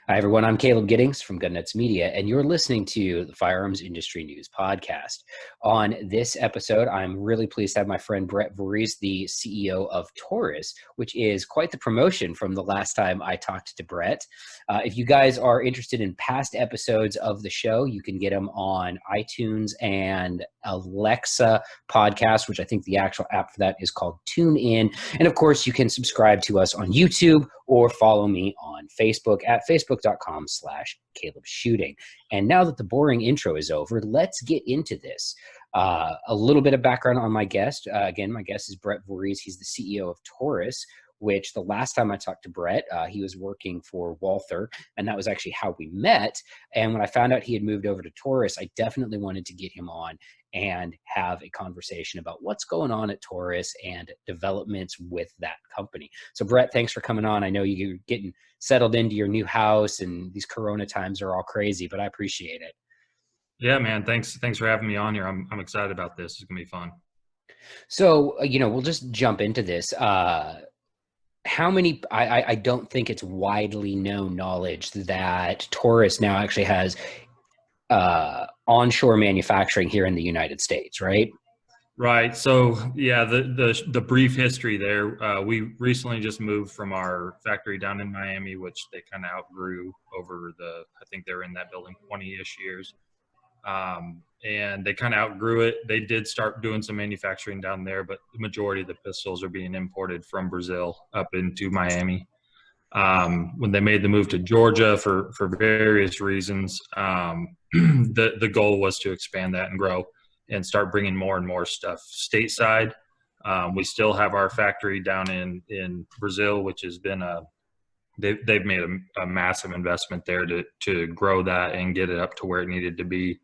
Hi, everyone. I'm Caleb Giddings from Gunnuts Media, and you're listening to the Firearms Industry News Podcast. On this episode, I'm really pleased to have my friend Brett Voorhees, the CEO of Taurus, which is quite the promotion from the last time I talked to Brett. If you guys are interested in past episodes of the show, you can get them on iTunes and Alexa podcast, which I think the actual app for that is called TuneIn. And of course, you can subscribe to us on YouTube or follow me on Facebook at facebook.com/Caleb Shooting. And now that the boring intro is over, let's get into this. A little bit of background on my guest. Again, my guest is Brett Voorhees. He's the CEO of Taurus, which the last time I talked to Brett, he was working for Walther, and that was actually how we met. And when I found out he had moved over to Taurus, I definitely wanted to get him on and have a conversation about what's going on at Taurus and developments with that company. So Brett, thanks for coming on. I know you're getting settled into your new house and these Corona times are all crazy, but I appreciate it. Yeah, man. Thanks for having me on here. I'm excited about this. It's gonna be fun. So, we'll just jump into this. How many, I don't think it's widely known knowledge that Taurus now actually has onshore manufacturing here in the United States, right? Right. So yeah, the brief history there. We recently just moved from our factory down in Miami, which they kind of outgrew over I think they were in that building 20-ish years. And they kind of outgrew it. They did start doing some manufacturing down there, but the majority of the pistols are being imported from Brazil up into Miami. When they made the move to Georgia for various reasons, the goal was to expand that and grow and start bringing more and more stuff stateside. We still have our factory down in Brazil, which has been they've made a massive investment there to grow that and get it up to where it needed to be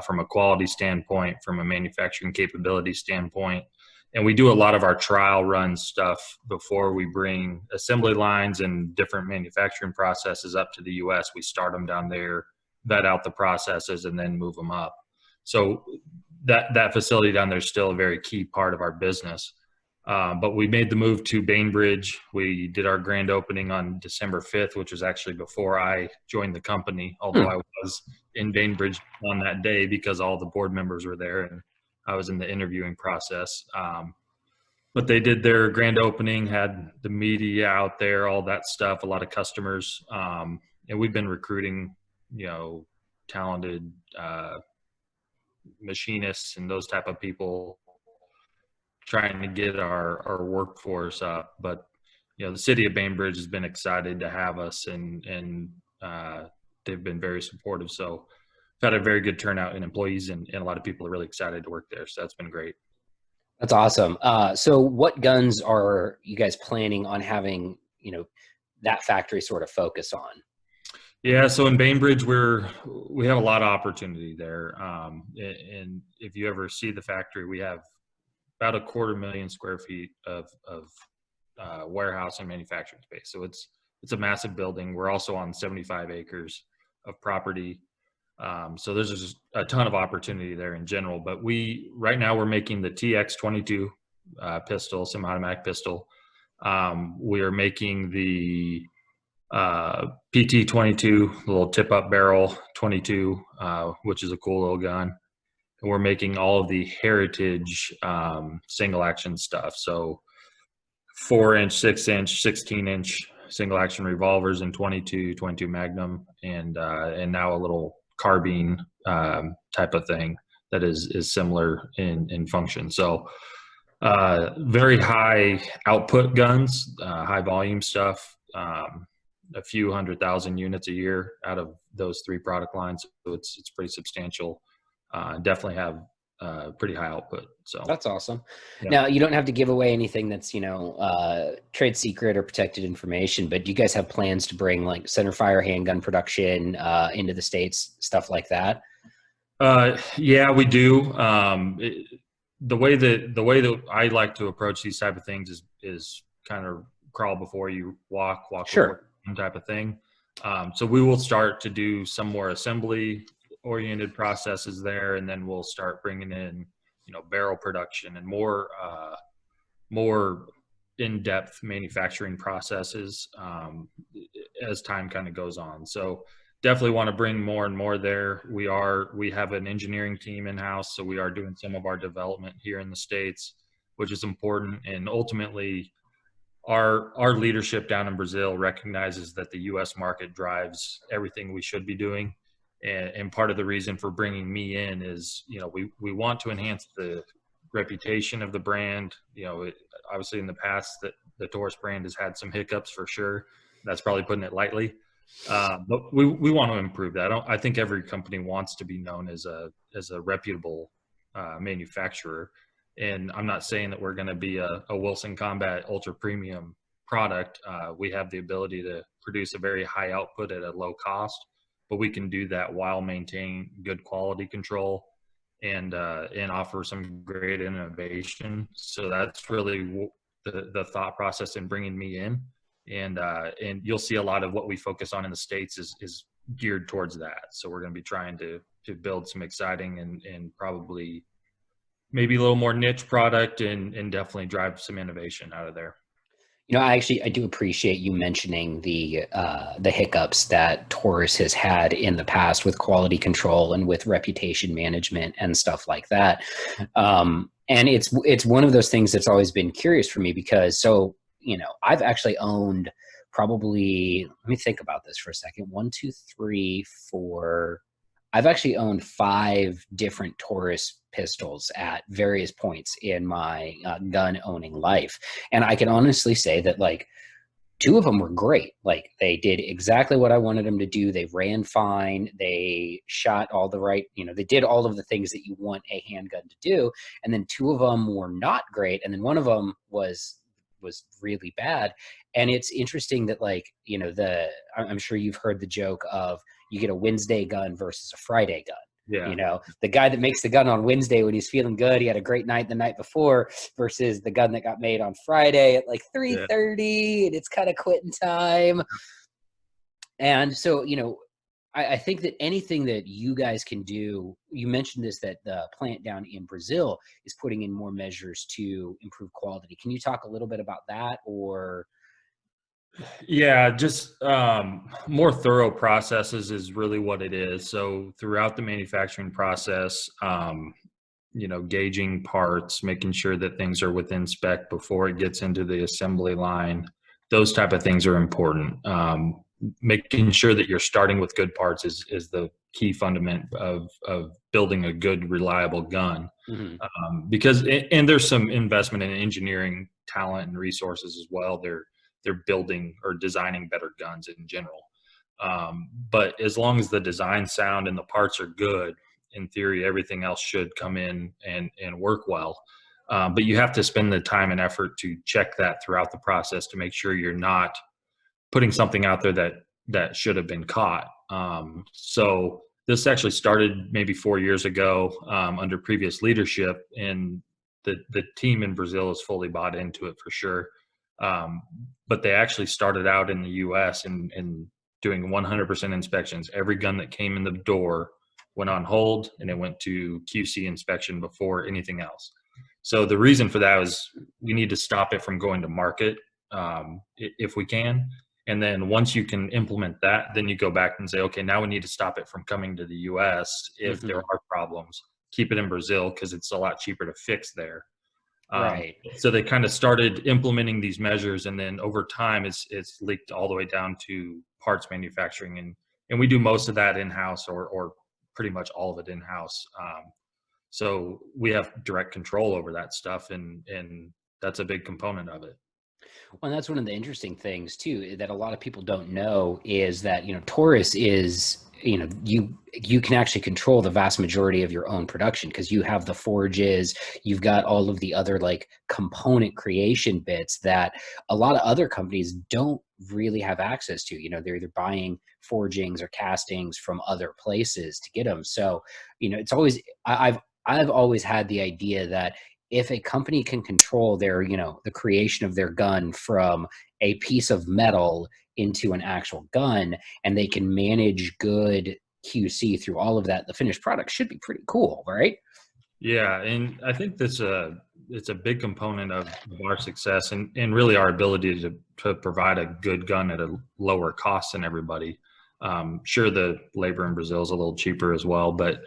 from a quality standpoint, from a manufacturing capability standpoint. And we do a lot of our trial run stuff before we bring assembly lines and different manufacturing processes up to the U.S. We start them down there, vet out the processes, and then move them up. So that facility down there is still a very key part of our business. But we made the move to Bainbridge. We did our grand opening on December 5th, which was actually before I joined the company, although I was in Bainbridge on that day because all the board members were there and I was in the interviewing process. But they did their grand opening, had the media out there, all that stuff, a lot of customers. And we've been recruiting, talented machinists and those type of people, trying to get our workforce up. But the city of Bainbridge has been excited to have us, and they've been very supportive. So we've had a very good turnout in employees, and a lot of people are really excited to work there. So that's been great. That's awesome. So what guns are you guys planning on having, that factory sort of focus on? Yeah, so in Bainbridge, we have a lot of opportunity there. And if you ever see the factory, we have about 250,000 square feet of warehouse and manufacturing space. So it's a massive building. We're also on 75 acres of property. So there's just a ton of opportunity there in general. But right now we're making the TX22 pistol, semi-automatic pistol. We are making the PT22, little tip-up barrel 22, which is a cool little gun. And we're making all of the heritage single-action stuff. So 4-inch, 6-inch, 16-inch single-action revolvers in 22 Magnum, and now a little carbine type of thing that is similar in function. So very high output guns, high volume stuff, a few 100,000 units a year out of those three product lines. So it's pretty substantial. Definitely have pretty high output. So that's awesome. Yeah. Now, you don't have to give away anything that's, trade secret or protected information, but do you guys have plans to bring like center fire handgun production into the States, stuff like that? Yeah, we do. The way that I like to approach these type of things is kind of crawl before you walk Sure. type of thing. So we will start to do some more assembly oriented processes there, and then we'll start bringing in barrel production and more in-depth manufacturing processes. as time kind of goes on. So definitely want to bring more and more there. We have an engineering team in-house, so we are doing some of our development here in the States, which is important. And ultimately, our leadership down in Brazil recognizes that the U.S. market drives everything we should be doing. And part of the reason for bringing me in is, we want to enhance the reputation of the brand. Obviously in the past that the Taurus brand has had some hiccups for sure. That's probably putting it lightly. But we want to improve that. I think every company wants to be known as a reputable manufacturer. And I'm not saying that we're going to be a Wilson Combat ultra premium product. We have the ability to produce a very high output at a low cost, but we can do that while maintaining good quality control and offer some great innovation. So that's really the thought process in bringing me in. And you'll see a lot of what we focus on in the States is geared towards that. So we're going to be trying to build some exciting and probably maybe a little more niche product and definitely drive some innovation out of there. I do appreciate you mentioning the hiccups that Taurus has had in the past with quality control and with reputation management and stuff like that. And it's one of those things that's always been curious for me because I've actually owned probably, let me think about this for a second. 1, 2, 3, 4. I've actually owned 5 different Taurus pistols at various points in my gun owning life. And I can honestly say that 2 of them were great. They did exactly what I wanted them to do. They ran fine. They shot all the right, they did all of the things that you want a handgun to do. And then 2 of them were not great. And then one of them was really bad. And it's interesting that I'm sure you've heard the joke of you get a Wednesday gun versus a Friday gun. Yeah. The guy that makes the gun on Wednesday when he's feeling good, he had a great night the night before, versus the gun that got made on Friday at 3:30 and it's kind of quitting time. And so, I think that anything that you guys can do, you mentioned this, that the plant down in Brazil is putting in more measures to improve quality. Can you talk a little bit about that? Or yeah, just more thorough processes is really what it is. So throughout the manufacturing process, gauging parts, making sure that things are within spec before it gets into the assembly line, those type of things are important. Making sure that you're starting with good parts is the key fundament of building a good, reliable gun. mm-hmm. Because there's some investment in engineering talent and resources as well. They're building or designing better guns in general. But as long as the design sound and the parts are good, in theory, everything else should come in and work well. But you have to spend the time and effort to check that throughout the process to make sure you're not putting something out there that should have been caught. So this actually started maybe 4 years ago under previous leadership, and the team in Brazil is fully bought into it for sure. But they actually started out in the U.S. and doing 100% inspections. Every gun that came in the door went on hold, and it went to QC inspection before anything else. So the reason for that was we need to stop it from going to market if we can. And then once you can implement that, then you go back and say, okay, now we need to stop it from coming to the U.S. If there are problems. Keep it in Brazil because it's a lot cheaper to fix there. Right. So they kind of started implementing these measures, and then over time, it's leaked all the way down to parts manufacturing, and we do most of that in-house, or pretty much all of it in-house. So we have direct control over that stuff, and that's a big component of it. Well, and that's one of the interesting things too that a lot of people don't know is that Taurus is you can actually control the vast majority of your own production because you have the forges, you've got all of the other component creation bits that a lot of other companies don't really have access to. They're either buying forgings or castings from other places to get them. So it's always I've always had the idea that if a company can control their, the creation of their gun from a piece of metal into an actual gun, and they can manage good QC through all of that, the finished product should be pretty cool, right? Yeah, and I think that's it's a big component of our success and really our ability to provide a good gun at a lower cost than everybody. Sure, the labor in Brazil is a little cheaper as well, but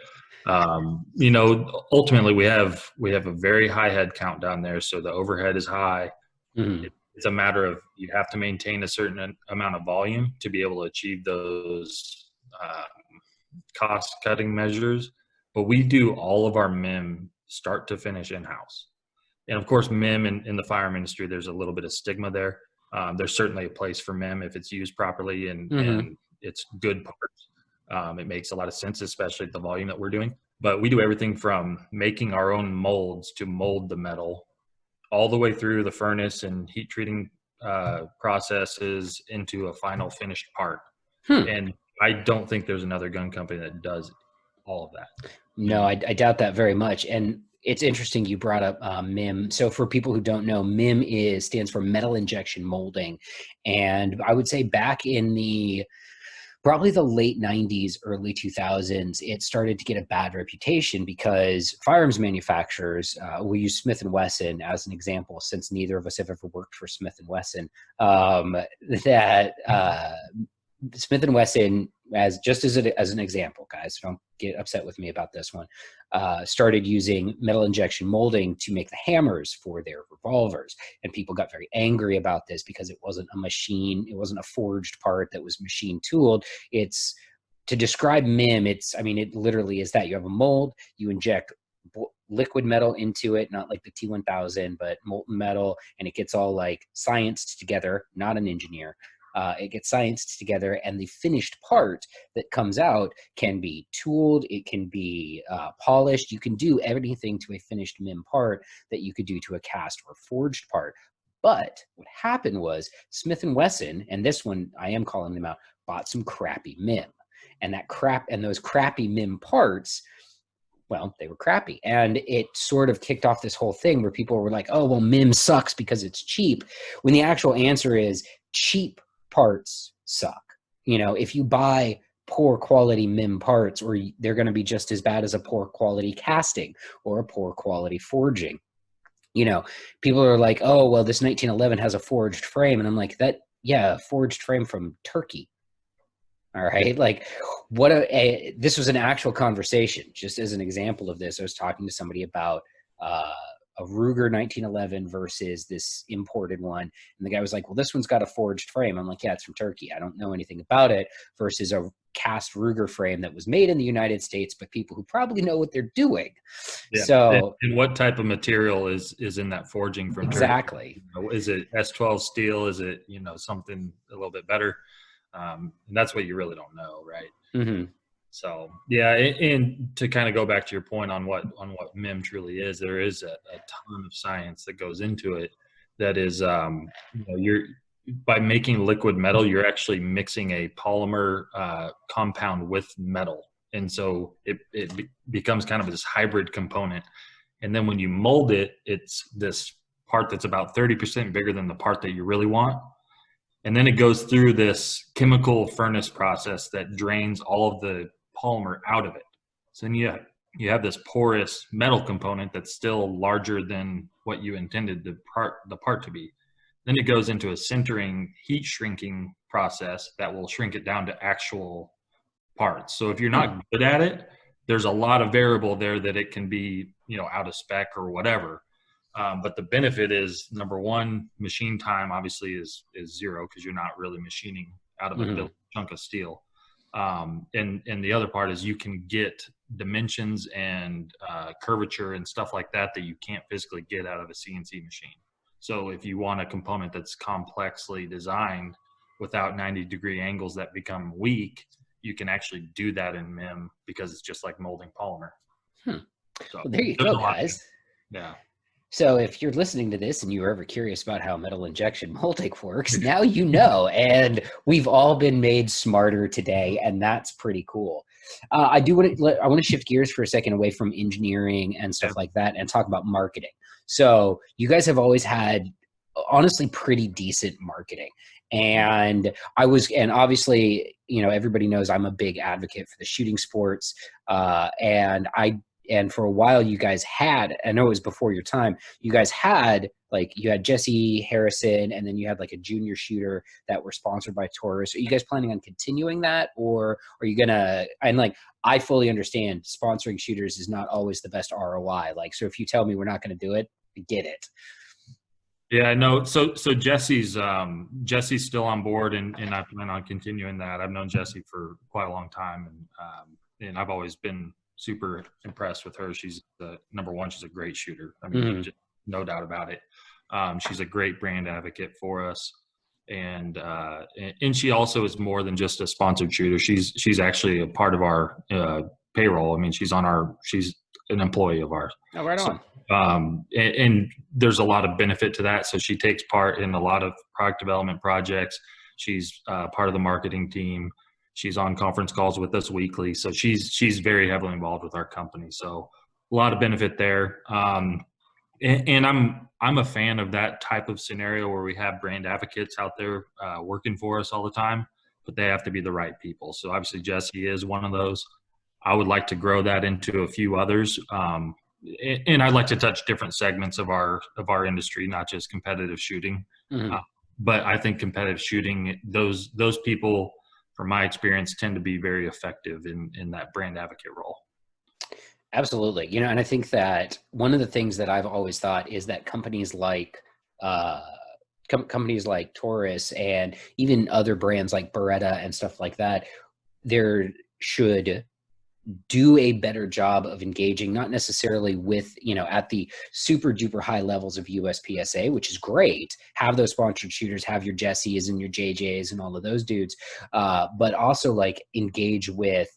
ultimately we have a very high head count down there, so the overhead is high. Mm-hmm. It's a matter of you have to maintain a certain amount of volume to be able to achieve those cost cutting measures. But we do all of our MIM start to finish in-house. And of course, MIM in the firearm industry, there's a little bit of stigma there. There's certainly a place for MIM if it's used properly and it's good parts. It makes a lot of sense, especially at the volume that we're doing. But we do everything from making our own molds to mold the metal all the way through the furnace and heat treating processes into a final finished part. And I don't think there's another gun company that does all of that. No, I doubt that very much. And it's interesting you brought up MIM. So for people who don't know, MIM stands for metal injection molding. And I would say back in probably the late 90s, early 2000s, it started to get a bad reputation because firearms manufacturers, we use Smith & Wesson as an example, since neither of us have ever worked for Smith & Wesson, Smith & Wesson, as an example, guys, don't get upset with me about this one, started using metal injection molding to make the hammers for their revolvers. And people got very angry about this because it wasn't a machine, it wasn't a forged part that was machine tooled. It's, to describe MIM, it literally is that. You have a mold, you inject liquid metal into it, not like the T1000, but molten metal, and it gets all like scienced together, not an engineer. It gets scienced together, and the finished part that comes out can be tooled, it can be polished. You can do everything to a finished MIM part that you could do to a cast or forged part. But what happened was Smith & Wesson, and this one I am calling them out, bought some crappy MIM. And those crappy MIM parts, well, they were crappy. And it sort of kicked off this whole thing where people were like, oh, well, MIM sucks because it's cheap. When the actual answer is cheap parts suck. If you buy poor quality MIM parts, or they're going to be just as bad as a poor quality casting or a poor quality forging. People are like, oh, well, this 1911 has a forged frame. And I'm like, forged frame from Turkey. All right. Like this was an actual conversation. Just as an example of this, I was talking to somebody about a Ruger 1911 versus this imported one. And the guy was like, well, this one's got a forged frame. I'm like, yeah, it's from Turkey. I don't know anything about it, versus a cast Ruger frame that was made in the United States by people who probably know what they're doing. Yeah. So, and what type of material is in that forging from exactly. Turkey? Is it S12 steel? Is it, something a little bit better? And that's what you really don't know. Right. Mm-hmm. So yeah, and to kind of go back to your point on what MIM truly is, there is a ton of science that goes into it. That is, you're by making liquid metal, you're actually mixing a polymer compound with metal, and so it becomes kind of this hybrid component. And then when you mold it, it's this part that's about 30% bigger than the part that you really want. And then it goes through this chemical furnace process that drains all of the polymer out of it. So then you have this porous metal component that's still larger than what you intended the part to be. Then it goes into a sintering heat shrinking process that will shrink it down to actual parts. So if you're not good at it, there's a lot of variable there that it can be, out of spec or whatever. But the benefit is, number one, machine time obviously is zero because you're not really machining out of a chunk of steel. And the other part is you can get dimensions and curvature and stuff like that you can't physically get out of a CNC machine. So if you want a component that's complexly designed without 90-degree angles that become weak, you can actually do that in MIM because it's just like molding polymer. So well, there you go, guys. Yeah. So if you're listening to this and you were ever curious about how metal injection molding works, now you know. And we've all been made smarter today, and that's pretty cool. I want to shift gears for a second away from engineering and stuff like that and talk about marketing. So you guys have always had, honestly, pretty decent marketing. And obviously, everybody knows I'm a big advocate for the shooting sports. And and for a while you guys had, I know it was before your time, you guys had like, you had Jesse Harrison, and then you had like a junior shooter that were sponsored by Taurus. Are you guys planning on continuing that, or are you gonna, and like, I fully understand sponsoring shooters is not always the best ROI. Like, so if you tell me we're not going to do it, I get it. Yeah, no. So Jesse's still on board, and I plan on continuing that. I've known Jesse for quite a long time, and I've always been super impressed with her. She's number one. She's a great shooter. I mean, just no doubt about it. She's a great brand advocate for us, and she also is more than just a sponsored shooter. She's actually a part of our payroll. I mean, she's an employee of ours. Oh, right on. So, and there's a lot of benefit to that. So she takes part in a lot of product development projects. She's part of the marketing team. She's on conference calls with us weekly. So she's very heavily involved with our company. So a lot of benefit there. And I'm a fan of that type of scenario where we have brand advocates out there working for us all the time, but they have to be the right people. So obviously Jesse is one of those. I would like to grow that into a few others. And I'd like to touch different segments of our industry, not just competitive shooting. But I think competitive shooting, those people, from my experience, tend to be very effective in that brand advocate role. Absolutely. You know, and I think that one of the things that I've always thought is that companies like Taurus and even other brands like Beretta and stuff like that, there should do a better job of engaging, not necessarily with, you know, at the super duper high levels of USPSA, which is great. Have those sponsored shooters, have your Jessies and your JJs and all of those dudes, but also like engage with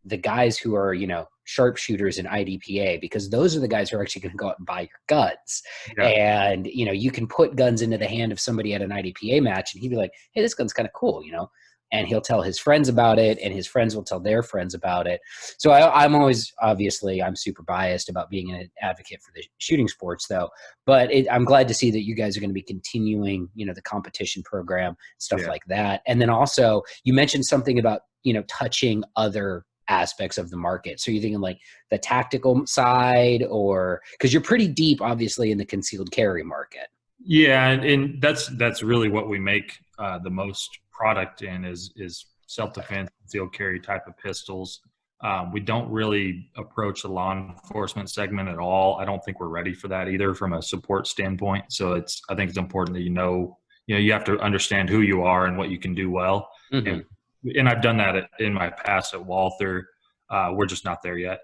the guys who are, you know, sharpshooters in IDPA, because those are the guys who are actually going to go out and buy your guns. Yeah. And, you know, you can put guns into the hand of somebody at an IDPA match and he'd be like, hey, this gun's kind of cool, you know? And he'll tell his friends about it, and his friends will tell their friends about it. So I'm always, obviously, I'm super biased about being an advocate for the shooting sports, though. But I'm glad to see that you guys are going to be continuing, you know, the competition program, stuff like that. And then also, you mentioned something about, you know, touching other aspects of the market. So you're thinking like the tactical side, or because you're pretty deep, obviously, in the concealed carry market. Yeah, and that's really what we make the most product in is self-defense, concealed carry type of pistols. We don't really approach the law enforcement segment at all. I don't think we're ready for that either from a support standpoint. So I think it's important that you have to understand who you are and what you can do well. And I've done that in my past at Walther. We're just not there yet.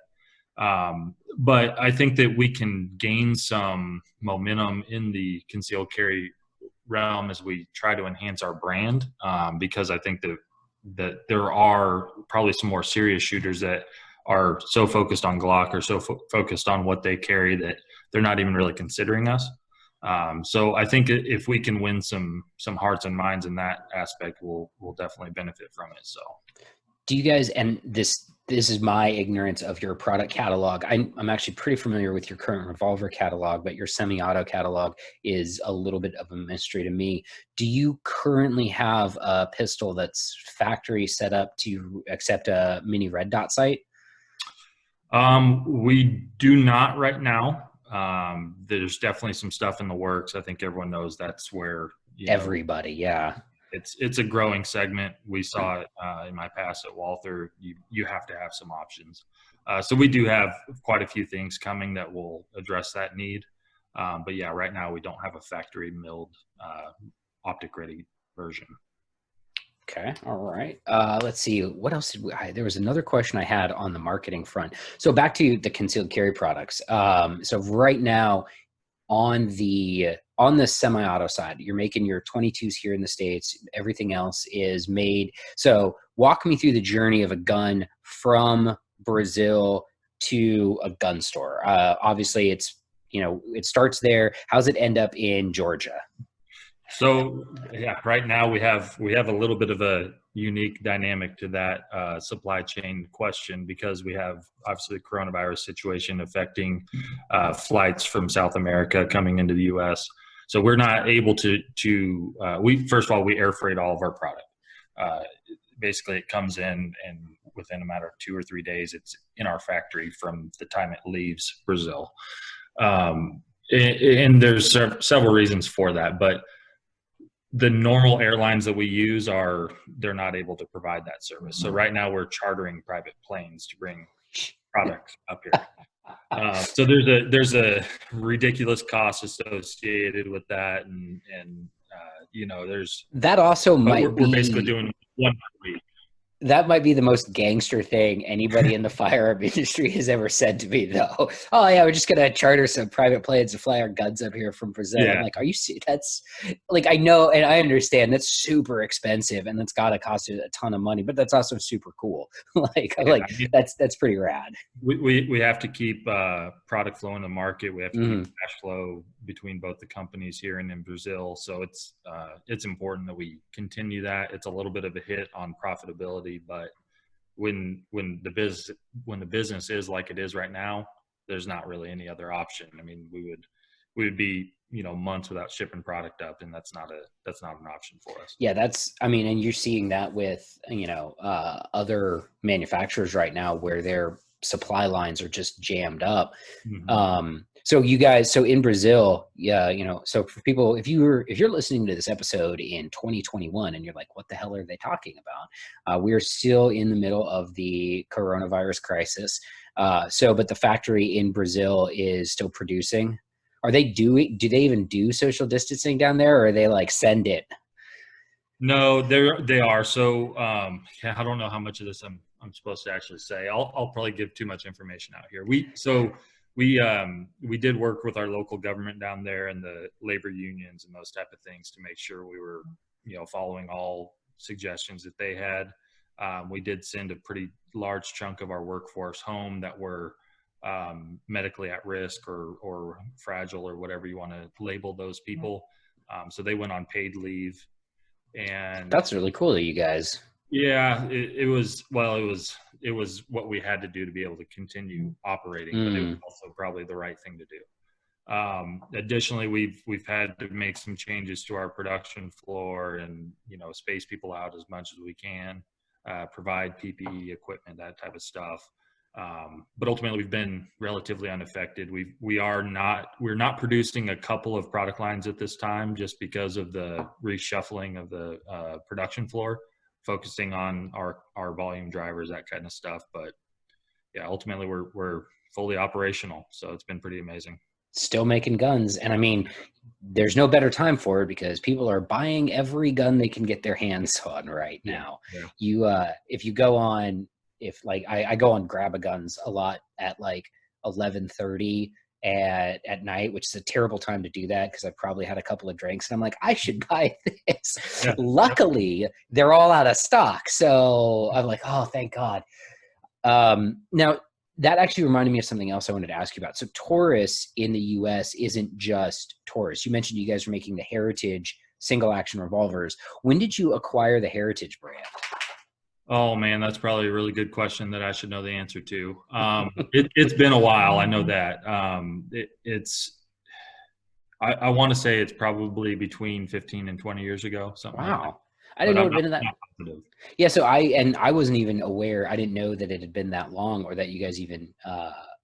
But I think that we can gain some momentum in the concealed carry realm as we try to enhance our brand, because I think that there are probably some more serious shooters that are so focused on Glock or so focused on what they carry that they're not even really considering us. So I think if we can win some hearts and minds in that aspect, we'll definitely benefit from it. So do you guys, and this is my ignorance of your product catalog. I'm actually pretty familiar with your current revolver catalog, but your semi-auto catalog is a little bit of a mystery to me. Do you currently have a pistol that's factory set up to accept a mini red dot sight? We do not right now. There's definitely some stuff in the works. I think everyone knows that's where everybody, yeah. It's a growing segment. We saw it in my past at Walther. You have to have some options. So we do have quite a few things coming that will address that need. But yeah, right now we don't have a factory milled optic ready version. Okay. All right. Let's see. What else there was another question I had on the marketing front. So back to the concealed carry products. So right now on the semi-auto side, you're making your 22s here in the States. Everything else is made. So walk me through the journey of a gun from Brazil to a gun store. Obviously it's, you know, it starts there. How's it end up in Georgia? So yeah, right now we have a little bit of a unique dynamic to that supply chain question, because we have obviously the coronavirus situation affecting flights from South America coming into the U.S. So we're not able to we first of all, we air freight all of our product. Basically it comes in and within a matter of 2 or 3 days, it's in our factory from the time it leaves Brazil. And there's several reasons for that, but the normal airlines that we use they're not able to provide that service. So right now we're chartering private planes to bring products up here. So there's a ridiculous cost associated with that, and there's that also might we're basically doing one per week. That might be the most gangster thing anybody in the firearm industry has ever said to me, though. Oh yeah, we're just gonna charter some private planes to fly our guns up here from Brazil. Yeah. I'm like, are you? That's like, I know and I understand that's super expensive and that's gotta cost you a ton of money, but that's also super cool. That's pretty rad. We have to keep product flow in the market. We have to keep cash flow between both the companies here and in Brazil. So it's important that we continue that. It's a little bit of a hit on profitability, but when the business is like it is right now, there's not really any other option. I mean, we would be months without shipping product up, and that's not an option for us. Yeah, and you're seeing that with other manufacturers right now where their supply lines are just jammed up. So you guys, so in Brazil, so for people, if you're listening to this episode in 2021 and you're like, what the hell are they talking about? We're still in the middle of the coronavirus crisis. But the factory in Brazil is still producing. Do they even do social distancing down there, or are they like send it? No, they are. So I don't know how much of this I'm supposed to actually say. I'll probably give too much information out here. We did work with our local government down there and the labor unions and those type of things to make sure we were, following all suggestions that they had. We did send a pretty large chunk of our workforce home that were medically at risk or fragile or whatever you want to label those people. So they went on paid leave. And that's really cool of you guys. Yeah, it was what we had to do to be able to continue operating, but it was also probably the right thing to do. Additionally, we've had to make some changes to our production floor and space people out as much as we can, provide PPE equipment, that type of stuff. But ultimately, we've been relatively unaffected. We're not producing a couple of product lines at this time just because of the reshuffling of the production floor, focusing on our volume drivers, that kind of stuff. But yeah, ultimately we're fully operational. So it's been pretty amazing. Still making guns. And I mean, there's no better time for it because people are buying every gun they can get their hands on right now. Yeah. If you go on, I go on Grab-A-Guns a lot at like 11:30 at night, which is a terrible time to do that because I probably had a couple of drinks and I'm like, I should buy this. Yeah. Luckily, they're all out of stock. So I'm like, oh, thank God. Now, that actually reminded me of something else I wanted to ask you about. So Taurus in the US isn't just Taurus. You mentioned you guys are making the Heritage single action revolvers. When did you acquire the Heritage brand? Oh man, that's probably a really good question that I should know the answer to. It's been a while. I know that. I want to say it's probably between 15 and 20 years ago. Something. Wow. Like that. I didn't know it had been that. Yeah. So I wasn't even aware. I didn't know that it had been that long or that you guys even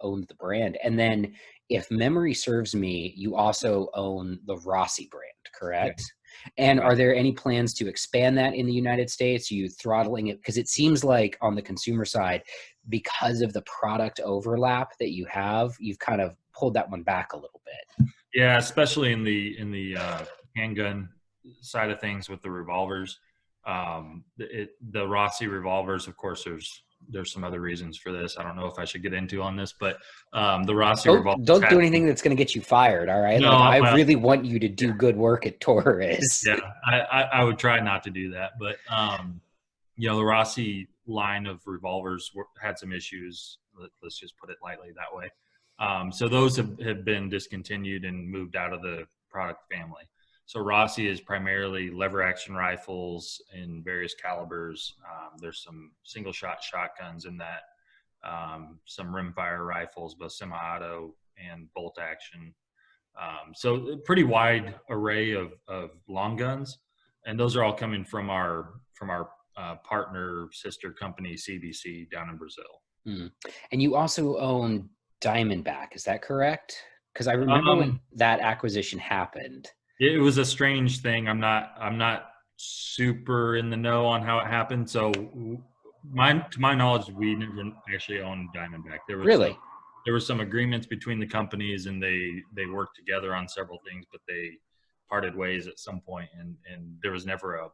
owned the brand. And then if memory serves me, you also own the Rossi brand, correct? Yeah. And are there any plans to expand that in the United States? Are you throttling it? Because it seems like on the consumer side, because of the product overlap that you have, you've kind of pulled that one back a little bit. Yeah, especially in the handgun side of things with the revolvers. The Rossi revolvers, of course, there's some other reasons for this. I don't know if I should get into on this, but the Rossi revolvers. Don't do anything that's going to get you fired. All right. No, I really want you to do good work at Taurus. Yeah, I would try not to do that, but the Rossi line of revolvers had some issues. Let's just put it lightly that way. So those have been discontinued and moved out of the product family. So Rossi is primarily lever action rifles in various calibers. There's some single shot shotguns in that, some rimfire rifles, both SemiAuto and bolt action. So a pretty wide array of long guns, and those are all coming from our partner sister company CBC down in Brazil. Mm. And you also own Diamondback, is that correct? Because I remember when Um, that acquisition happened. it was a strange thing. I'm not super in the know on how it happened. So, to my knowledge, we never actually owned Diamondback. Really? There were some agreements between the companies, and they worked together on several things, but they parted ways at some point, and there was never a,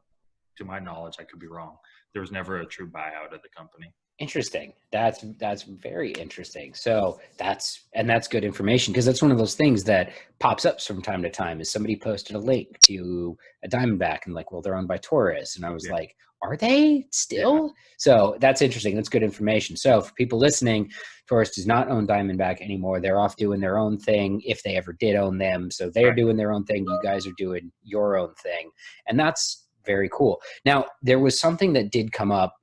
to my knowledge, I could be wrong, there was never a true buyout of the company. Interesting. That's very interesting. So that's good information, because that's one of those things that pops up from time to time. Is somebody posted a link to a Diamondback and like, well, they're owned by Taurus, and I was Yeah. like, are they still? Yeah. So that's interesting. That's good information. So for people listening, Taurus does not own Diamondback anymore. They're off doing their own thing, if they ever did own them. So they're Right. doing their own thing. You guys are doing your own thing, and that's very cool. Now, there was something that did come up.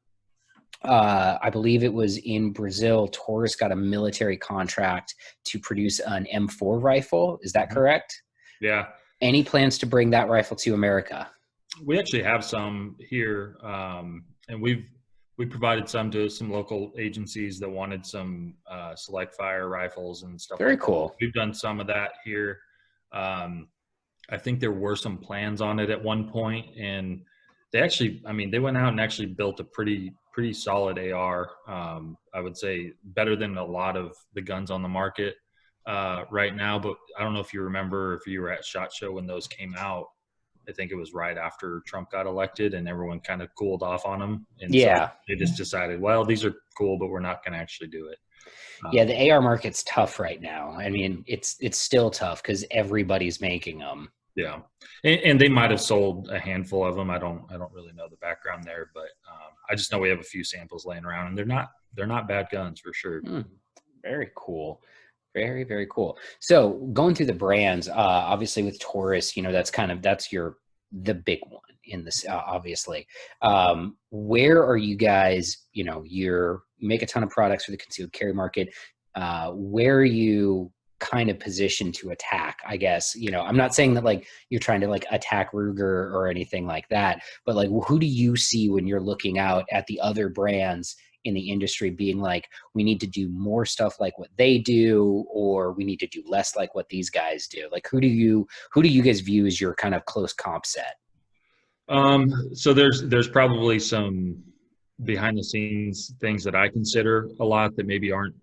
I believe it was in Brazil. Taurus got a military contract to produce an M4 rifle. Is that Mhm. correct? Yeah. Any plans to bring that rifle to America? We actually have some here, and we provided some to some local agencies that wanted some select fire rifles and stuff Very like that. cool. We've done some of that here. I think there were some plans on it at one point, and they actually, I mean, they went out and actually built a pretty solid AR. I would say better than a lot of the guns on the market right now. But I don't know if you remember, if you were at SHOT Show when those came out. I think it was right after Trump got elected, and everyone kind of cooled off on them, and so Yeah. they just decided, well, these are cool, but we're not going to actually do it. Yeah, the AR market's tough right now. I mean, it's still tough because everybody's making them. Yeah, and they might have sold a handful of them. I don't really know the background there, but I just know we have a few samples laying around, and they're not bad guns for sure. Very cool. Very, very cool. So going through the brands, obviously with Taurus, that's the big one in this, obviously. Where are you guys, you make a ton of products for the concealed carry market. Where are you kind of positioned to attack, I guess? I'm not saying that like you're trying to like attack Ruger or anything like that, but like, who do you see when you're looking out at the other brands in the industry being like, we need to do more stuff like what they do, or we need to do less like what these guys do? Like, who do you guys view as your kind of close comp set? So there's probably some behind the scenes things that I consider a lot that maybe aren't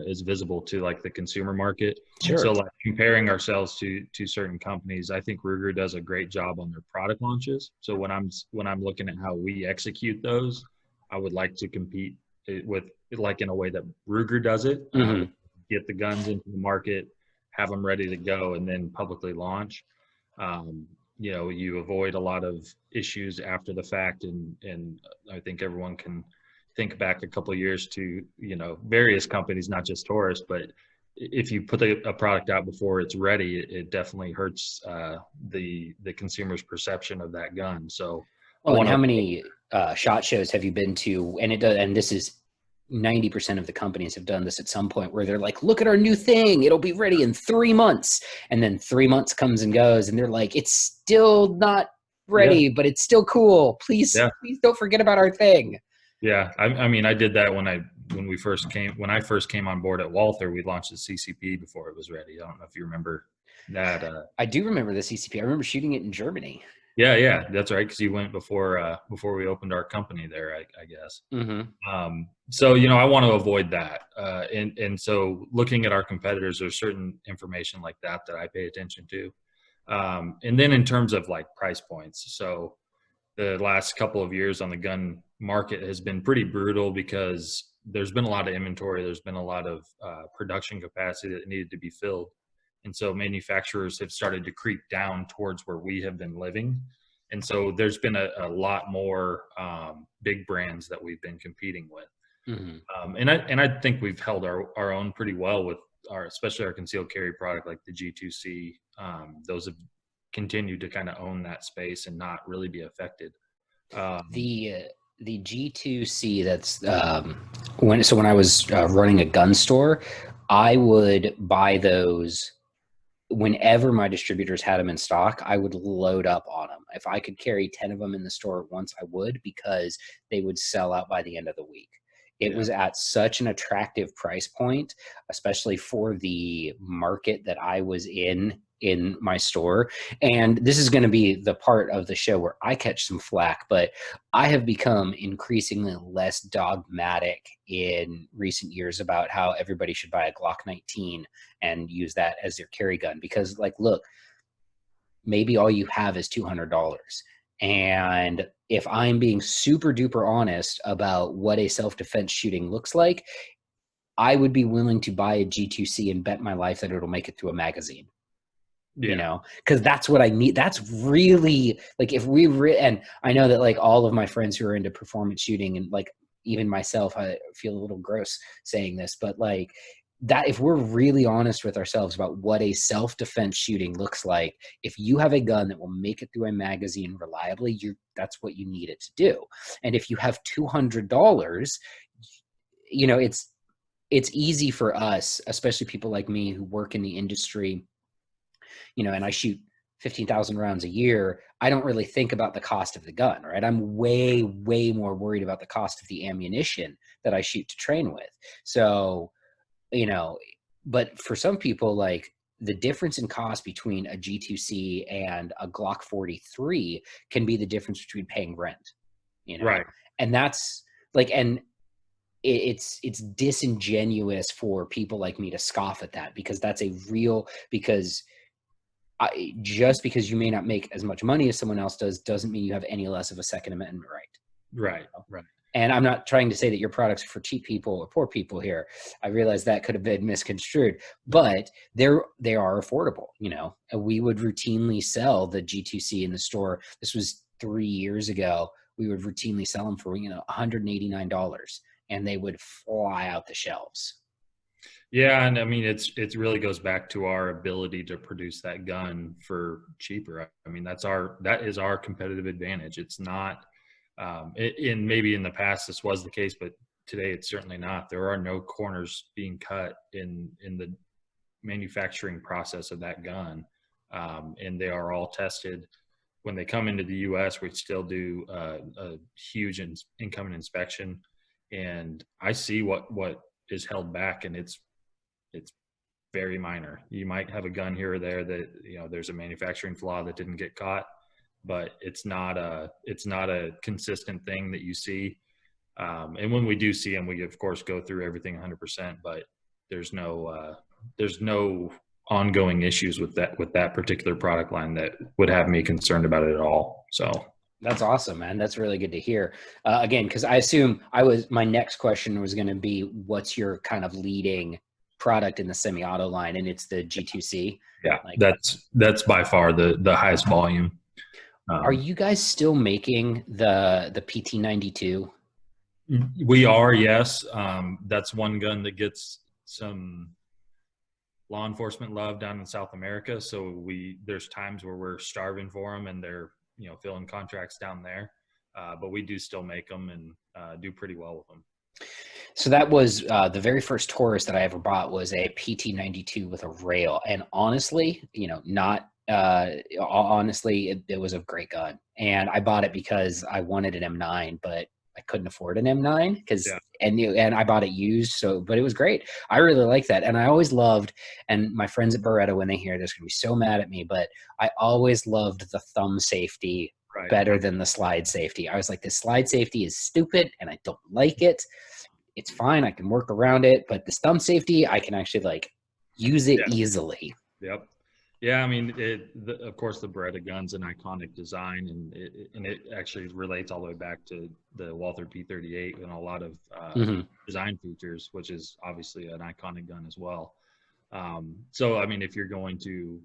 as visible to like the consumer market. Sure. So like comparing ourselves to certain companies, I think Ruger does a great job on their product launches. So when I'm looking at how we execute those, I would like to compete with like in a way that Ruger does it. Get the guns into the market, have them ready to go, and then publicly launch. You avoid a lot of issues after the fact, and I think everyone can think back a couple of years to various companies, not just Taurus, but if you put a product out before it's ready, it definitely hurts the consumer's perception of that gun. So, and how many SHOT Shows have you been to? And this is 90% of the companies have done this at some point, where they're like, look at our new thing, it'll be ready in 3 months. And then 3 months comes and goes, and they're like, it's still not ready, but it's still cool. Please don't forget about our thing. Yeah. I mean, I did that when I first came on board at Walther. We launched the CCP before it was ready. I don't know if you remember that. I do remember the CCP. I remember shooting it in Germany. Yeah, that's right. Because you went before we opened our company there, I guess. So I want to avoid that, and so looking at our competitors, there's certain information like that I pay attention to, and then in terms of like price points. So the last couple of years on the gun market has been pretty brutal because there's been a lot of inventory. There's been a lot of production capacity that needed to be filled. And so manufacturers have started to creep down towards where we have been living. And so there's been a lot more big brands that we've been competing with. And I think we've held our own pretty well with especially our concealed carry product, like the G2C. Those have continued to kind of own that space and not really be affected. The G2C, that's when I was running a gun store, I would buy those whenever my distributors had them in stock, I would load up on them. If I could carry 10 of them in the store at once, I would, because they would sell out by the end of the week. It Yeah. was at such an attractive price point, especially for the market that I was in my store. And this is going to be the part of the show where I catch some flack, but I have become increasingly less dogmatic in recent years about how everybody should buy a Glock 19 and use that as their carry gun, because, like, look, maybe all you have is $200. And if I'm being super duper honest about what a self-defense shooting looks like, I would be willing to buy a G2C and bet my life that it'll make it through a magazine, Yeah. because that's what I need. That's really, like, if we and I know that, like, all of my friends who are into performance shooting, and, like, even myself, I feel a little gross saying this, but, like, that if we're really honest with ourselves about what a self-defense shooting looks like, if you have a gun that will make it through a magazine reliably, that's what you need it to do. And if you have $200, it's easy for us, especially people like me who work in the industry, and I shoot 15,000 rounds a year. I don't really think about the cost of the gun, right? I'm way, way more worried about the cost of the ammunition that I shoot to train with. So, but for some people, like, the difference in cost between a G2C and a Glock 43 can be the difference between paying rent, Right. and that's like, and it's disingenuous for people like me to scoff at that, because that's a real, because just because you may not make as much money as someone else does, doesn't mean you have any less of a Second Amendment right. Right. Right. And I'm not trying to say that your products are for cheap people or poor people here. I realize that could have been misconstrued, but they are affordable. And we would routinely sell the G2C in the store. This was 3 years ago. We would routinely sell them for $189, and they would fly out the shelves. Yeah, and I mean it really goes back to our ability to produce that gun for cheaper. I mean that is our competitive advantage. It's not in maybe in the past this was the case, but today it's certainly not. There are no corners being cut in the manufacturing process of that gun, and they are all tested. When they come into the U.S., we still do a huge incoming inspection, and I see what is held back, and it's very minor. You might have a gun here or there that there's a manufacturing flaw that didn't get caught, but it's not a consistent thing that you see. And when we do see them, we of course go through everything 100%. But there's no ongoing issues with that particular product line that would have me concerned about it at all. So that's awesome, man. That's really good to hear. Again, because I assume my next question was going to be, what's your kind of leading product in the SemiAuto line? And it's the G2C. Yeah, that's by far the highest volume. Are you guys still making the PT92? We are, yes. That's one gun that gets some law enforcement love down in South America. So there's times where we're starving for them, and they're filling contracts down there. But we do still make them and do pretty well with them. So that was the very first Taurus that I ever bought was a PT92 with a rail. And honestly, honestly, it was a great gun. And I bought it because I wanted an M9, but I couldn't afford an M9 and I bought it used. But it was great. I really like that. And I always loved, and my friends at Beretta, when they hear this, are going to be so mad at me, but I always loved the thumb safety better than the slide safety. I was like, the slide safety is stupid and I don't like it. It's fine, I can work around it, but the thumb safety, I can actually use it easily. Yep. Yeah, I mean, of course, the Beretta gun's an iconic design, and it actually relates all the way back to the Walther P38 and a lot of design features, which is obviously an iconic gun as well. So, I mean, if you're going to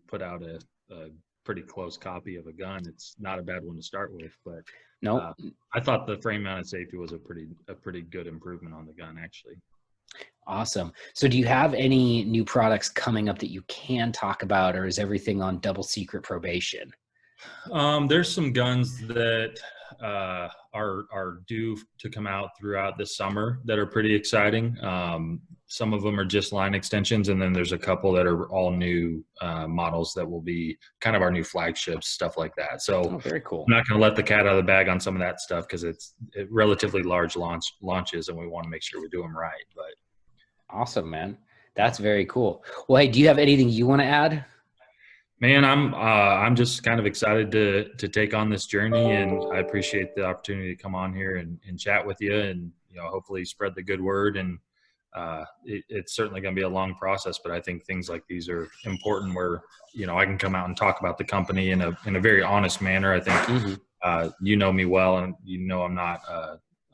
put out a pretty close copy of a gun, it's not a bad one to start with. But no, I thought the frame mounted safety was a pretty good improvement on the gun, actually. Awesome. So do you have any new products coming up that you can talk about, or is everything on double secret probation? There's some guns that are due to come out throughout the summer that are pretty exciting. Some of them are just line extensions, and then there's a couple that are all new models that will be kind of our new flagships, stuff like that. So Oh, very cool. I'm not going to let the cat out of the bag on some of that stuff because it's relatively large launches, and we want to make sure we do them right. But Awesome, man. That's very cool. Well, hey, do you have anything you want to add? man, I'm just kind of excited to take on this journey, and I appreciate the opportunity to come on here and chat with you, and hopefully spread the good word. And it's certainly going to be a long process, but I think things like these are important, where I can come out and talk about the company in a very honest manner. I think you know me well, and I'm not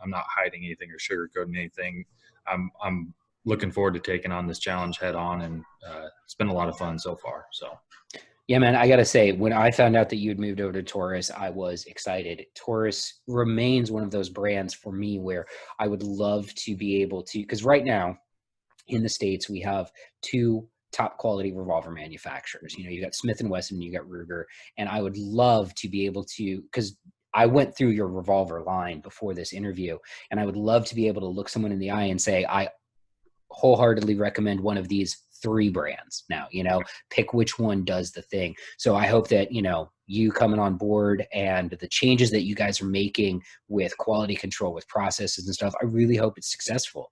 hiding anything or sugarcoating anything. I'm looking forward to taking on this challenge head on, and it's been a lot of fun so far. So. Yeah, man, I got to say, when I found out that you had moved over to Taurus, I was excited. Taurus remains one of those brands for me where I would love to be able to, because right now in the States, we have two top quality revolver manufacturers. You got Smith & Wesson, you got Ruger, and I would love to be able to, because I went through your revolver line before this interview, and I would love to be able to look someone in the eye and say, I wholeheartedly recommend one of these three brands now, pick which one does the thing. So I hope that, you coming on board and the changes that you guys are making with quality control, with processes and stuff, I really hope it's successful.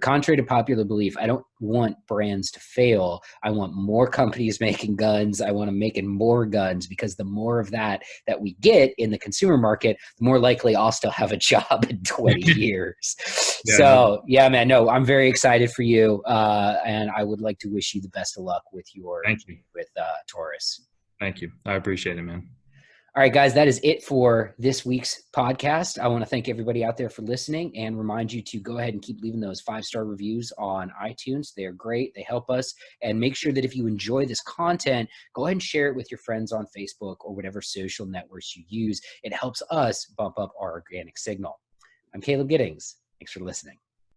Contrary to popular belief, I don't want brands to fail. I want more companies making guns. I want them making more guns, because the more of that we get in the consumer market, the more likely I'll still have a job in 20 years. Yeah, So yeah, man, no, I'm very excited for you. And I would like to wish you the best of luck with your, Thank you. with Taurus. Thank you. I appreciate it, man. All right, guys, that is it for this week's podcast. I want to thank everybody out there for listening and remind you to go ahead and keep leaving those 5-star reviews on iTunes. They are great. They help us. And make sure that if you enjoy this content, go ahead and share it with your friends on Facebook or whatever social networks you use. It helps us bump up our organic signal. I'm Caleb Giddings. Thanks for listening.